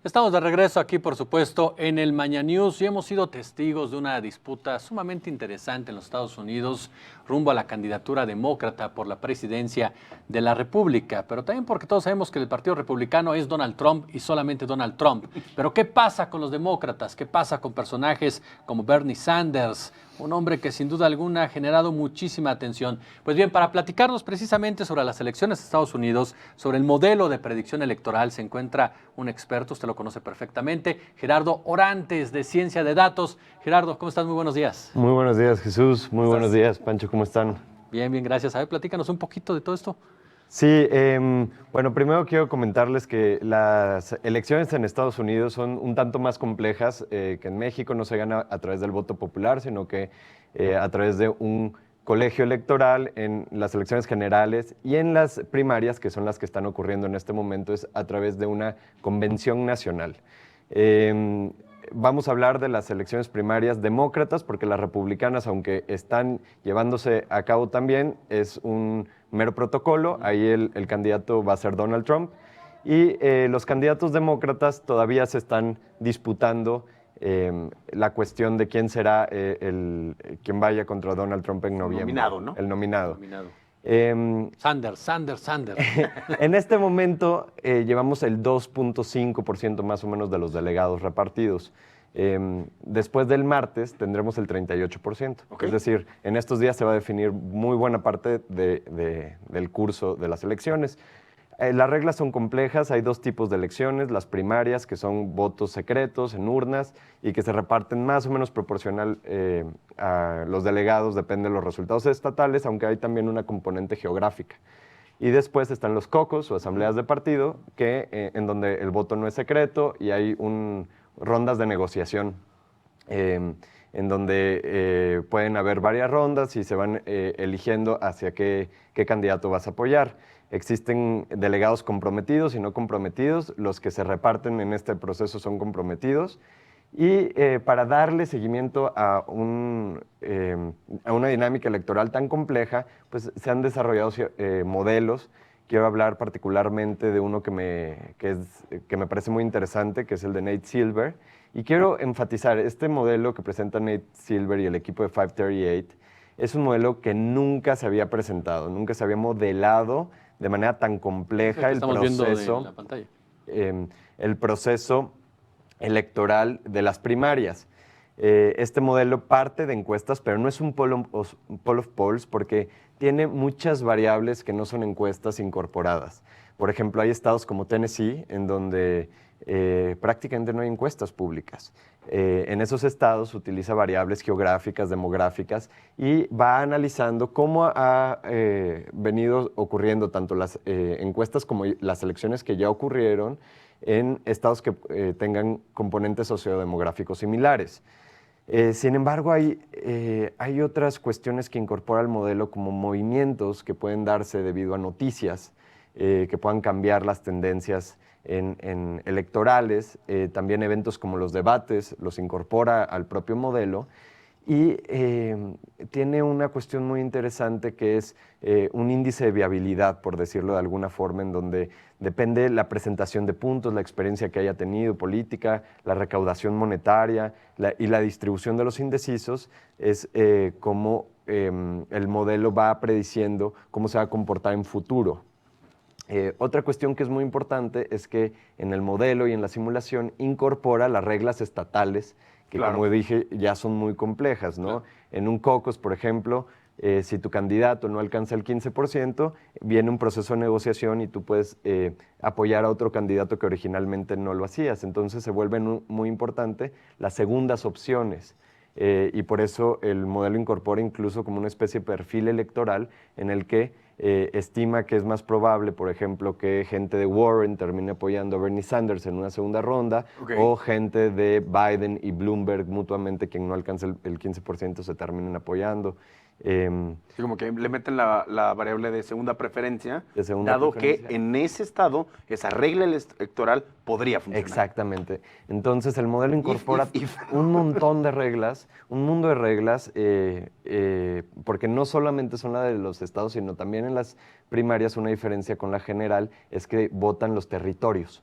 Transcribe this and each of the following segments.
Estamos de regreso aquí, por supuesto, en el Maña News y hemos sido testigos de una disputa sumamente interesante en los Estados Unidos rumbo a la candidatura demócrata por la presidencia de la República, pero también porque todos sabemos que el Partido Republicano es Donald Trump y solamente Donald Trump. Pero ¿qué pasa con los demócratas? ¿Qué pasa con personajes como Bernie Sanders? Un hombre que sin duda alguna ha generado muchísima atención. Pues bien, para platicarnos precisamente sobre las elecciones de Estados Unidos, sobre el modelo de predicción electoral, se encuentra un experto, usted lo conoce perfectamente, Gerardo Orantes, de Ciencia de Datos. Gerardo, ¿cómo estás? Muy buenos días. Muy buenos días, Jesús. Muy buenos días, Pancho. ¿Cómo están? Bien, bien, gracias. A ver, platícanos un poquito de todo esto. Sí, bueno, primero quiero comentarles que las elecciones en Estados Unidos son un tanto más complejas, que en México no se gana a través del voto popular, sino que a través de un colegio electoral en las elecciones generales y en las primarias, que son las que están ocurriendo en este momento, es a través de una convención nacional. Vamos a hablar de las elecciones primarias demócratas, porque las republicanas, aunque están llevándose a cabo también, es un mero protocolo. Ahí el candidato va a ser Donald Trump. Y los candidatos demócratas todavía se están disputando la cuestión de quién será quien vaya contra Donald Trump en noviembre. El nominado, ¿no? El nominado. Sanders. En este momento llevamos el 2.5% más o menos de los delegados repartidos. Después del martes tendremos el 38%. Okay. Es decir, en estos días se va a definir muy buena parte del curso de las elecciones. Las reglas son complejas, hay dos tipos de elecciones, las primarias, que son votos secretos en urnas y que se reparten más o menos proporcional a los delegados, depende de los resultados estatales, aunque hay también una componente geográfica. Y después están los caucus o asambleas de partido, en donde el voto no es secreto y hay rondas de negociación, en donde pueden haber varias rondas y se van eligiendo hacia qué candidato vas a apoyar. Existen delegados comprometidos y no comprometidos. Los que se reparten en este proceso son comprometidos. Y para darle seguimiento a una dinámica electoral tan compleja, pues se han desarrollado modelos. Quiero hablar particularmente de uno que me parece muy interesante, que es el de Nate Silver. Y quiero enfatizar, este modelo que presenta Nate Silver y el equipo de 538 es un modelo que nunca se había presentado, nunca se había modelado de manera tan compleja el proceso, el proceso electoral de las primarias. Este modelo parte de encuestas, pero no es un poll of polls porque tiene muchas variables que no son encuestas incorporadas. Por ejemplo, hay estados como Tennessee en donde prácticamente no hay encuestas públicas. En esos estados utiliza variables geográficas, demográficas y va analizando cómo ha venido ocurriendo tanto las encuestas como las elecciones que ya ocurrieron en estados que tengan componentes sociodemográficos similares. Sin embargo, hay otras cuestiones que incorpora el modelo, como movimientos que pueden darse debido a noticias, que puedan cambiar las tendencias en electorales, también eventos como los debates los incorpora al propio modelo y tiene una cuestión muy interesante que es un índice de viabilidad, por decirlo de alguna forma, en donde depende la presentación de puntos, la experiencia que haya tenido política, la recaudación monetaria y la distribución de los indecisos, es cómo el modelo va prediciendo cómo se va a comportar en futuro. Otra cuestión que es muy importante es que en el modelo y en la simulación incorpora las reglas estatales, que claro, como dije, ya son muy complejas, ¿no? Claro. En un caucus, por ejemplo, si tu candidato no alcanza el 15%, viene un proceso de negociación y tú puedes apoyar a otro candidato que originalmente no lo hacías. Entonces se vuelven muy importante las segundas opciones. Y por eso el modelo incorpora incluso como una especie de perfil electoral en el que estima que es más probable, por ejemplo, que gente de Warren termine apoyando a Bernie Sanders en una segunda ronda, okay, o gente de Biden y Bloomberg mutuamente, quien no alcance el 15%, se terminen apoyando. Sí, como que le meten la variable de segunda preferencia, dado que en ese estado esa regla electoral podría funcionar. Exactamente. Entonces el modelo incorpora un montón de reglas, un mundo de reglas, porque no solamente son la de los estados, sino también en las primarias una diferencia con la general es que votan los territorios.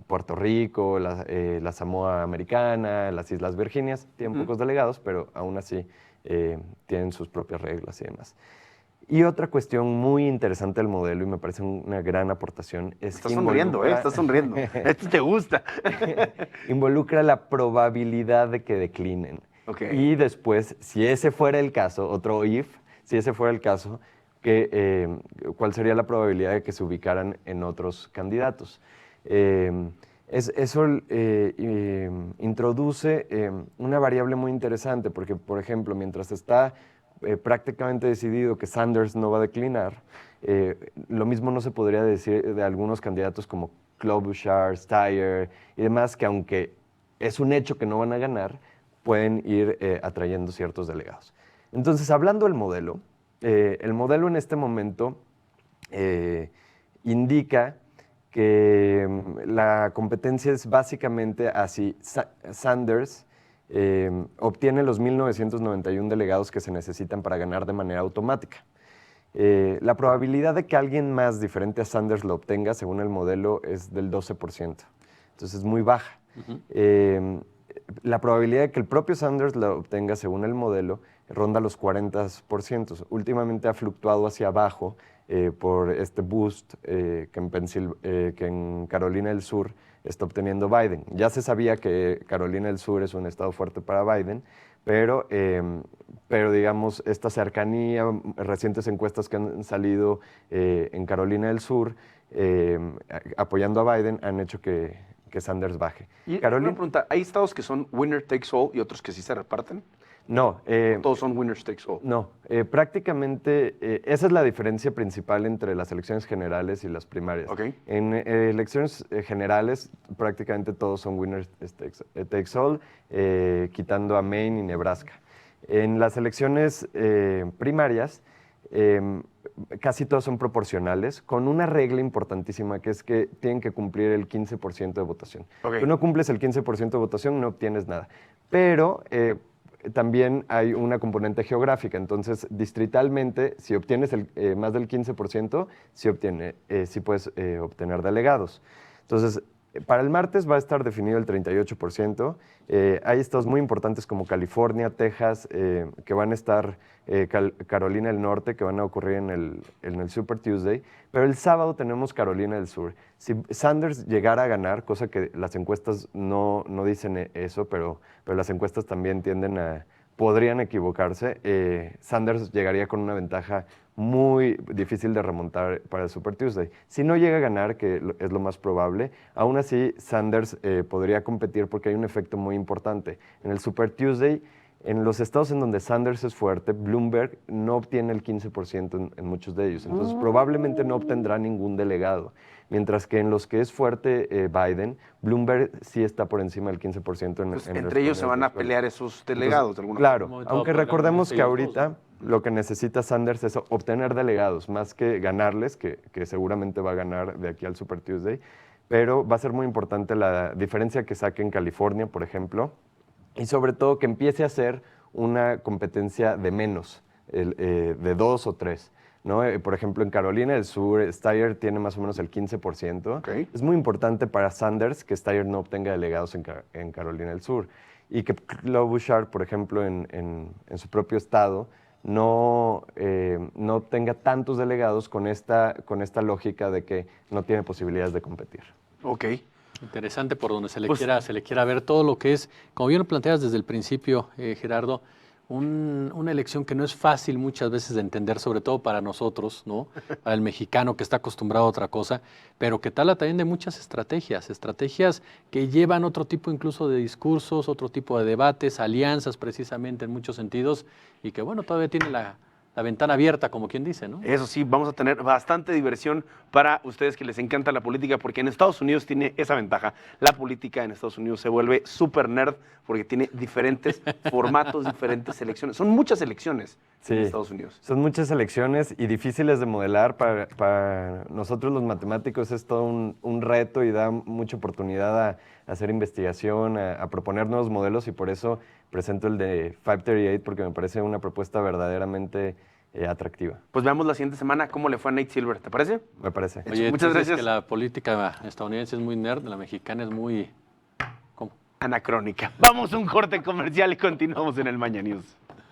Puerto Rico, la Samoa Americana, las Islas Virginias, tienen pocos delegados, pero aún así tienen sus propias reglas y demás. Y otra cuestión muy interesante del modelo, y me parece una gran aportación, es Estás sonriendo, estás sonriendo. Esto te gusta. Involucra la probabilidad de que declinen. Okay. Y después, si ese fuera el caso, otro if, si ese fuera el caso, ¿cuál sería la probabilidad de que se ubicaran en otros candidatos? Eso introduce una variable muy interesante, porque, por ejemplo, mientras está prácticamente decidido que Sanders no va a declinar, lo mismo no se podría decir de algunos candidatos como Klobuchar, Steyer y demás, que aunque es un hecho que no van a ganar, pueden ir atrayendo ciertos delegados. Entonces, hablando del modelo, el modelo en este momento indica que la competencia es básicamente así. Sanders obtiene los 1.991 delegados que se necesitan para ganar de manera automática. La probabilidad de que alguien más diferente a Sanders lo obtenga, según el modelo, es del 12%. Entonces es muy baja. La probabilidad de que el propio Sanders lo obtenga, según el modelo, ronda los 40%. Últimamente ha fluctuado hacia abajo por este boost que en Carolina del Sur está obteniendo Biden. Ya se sabía que Carolina del Sur es un estado fuerte para Biden, pero digamos, esta cercanía, recientes encuestas que han salido en Carolina del Sur apoyando a Biden han hecho que Sanders baje. Y una pregunta, ¿hay estados que son winner takes all y otros que sí se reparten? No. Todos son winners takes all. No, prácticamente esa es la diferencia principal entre las elecciones generales y las primarias. Okay. En elecciones generales prácticamente todos son winners takes all, quitando a Maine y Nebraska. En las elecciones primarias casi todos son proporcionales, con una regla importantísima que es que tienen que cumplir el 15% de votación. Okay. Si no cumples el 15% de votación no obtienes nada. Pero también hay una componente geográfica, entonces distritalmente, si obtienes más del 15%, sí puedes obtener delegados. Entonces, para el martes va a estar definido el 38%. Hay estados muy importantes como California, Texas, que van a estar, Carolina del Norte, que van a ocurrir en el Super Tuesday, pero el sábado tenemos Carolina del Sur. Si Sanders llegara a ganar, cosa que las encuestas no dicen eso, pero las encuestas también podrían equivocarse, Sanders llegaría con una ventaja muy difícil de remontar para el Super Tuesday. Si no llega a ganar, que es lo más probable, aún así Sanders podría competir porque hay un efecto muy importante. En el Super Tuesday, en los estados en donde Sanders es fuerte, Bloomberg no obtiene el 15% en muchos de ellos, entonces probablemente no obtendrá ningún delegado. Mientras que en los que es fuerte Biden, Bloomberg sí está por encima del 15%. Pues entre ellos se van a pelear esos delegados. Entonces, de alguna claro, aunque recordemos que ahorita lo que necesita Sanders es obtener delegados, más que ganarles, que seguramente va a ganar de aquí al Super Tuesday, pero va a ser muy importante la diferencia que saque en California, por ejemplo, y sobre todo que empiece a ser una competencia de menos, de 2 o 3. ¿No? Por ejemplo, en Carolina del Sur, Steyer tiene más o menos el 15%. Okay. Es muy importante para Sanders que Steyer no obtenga delegados en Carolina del Sur. Y que Klobuchar, por ejemplo, en su propio estado, no obtenga tantos delegados con esta lógica de que no tiene posibilidades de competir. Ok. Interesante por donde se le quiera ver todo lo que es, como bien lo planteas desde el principio, Gerardo, una elección que no es fácil muchas veces de entender, sobre todo para nosotros, ¿no? Para el mexicano que está acostumbrado a otra cosa, pero que tal también de muchas estrategias que llevan otro tipo incluso de discursos, otro tipo de debates, alianzas precisamente en muchos sentidos, y que bueno, todavía tiene la ventana abierta, como quien dice, ¿no? Eso sí, vamos a tener bastante diversión para ustedes que les encanta la política, porque en Estados Unidos tiene esa ventaja. La política en Estados Unidos se vuelve súper nerd porque tiene diferentes formatos, diferentes elecciones. Son muchas elecciones en Estados Unidos. Son muchas elecciones y difíciles de modelar. Para nosotros los matemáticos es todo un reto y da mucha oportunidad a hacer investigación, a proponer nuevos modelos, y por eso presento el de 538, porque me parece una propuesta verdaderamente atractiva. Pues veamos la siguiente semana cómo le fue a Nate Silver, ¿te parece? Me parece. Oye, Muchas muchas gracias. gracias. Que la política estadounidense es muy nerd, la mexicana es muy... ¿Cómo? Anacrónica. Vamos a un corte comercial y continuamos en el Maña News.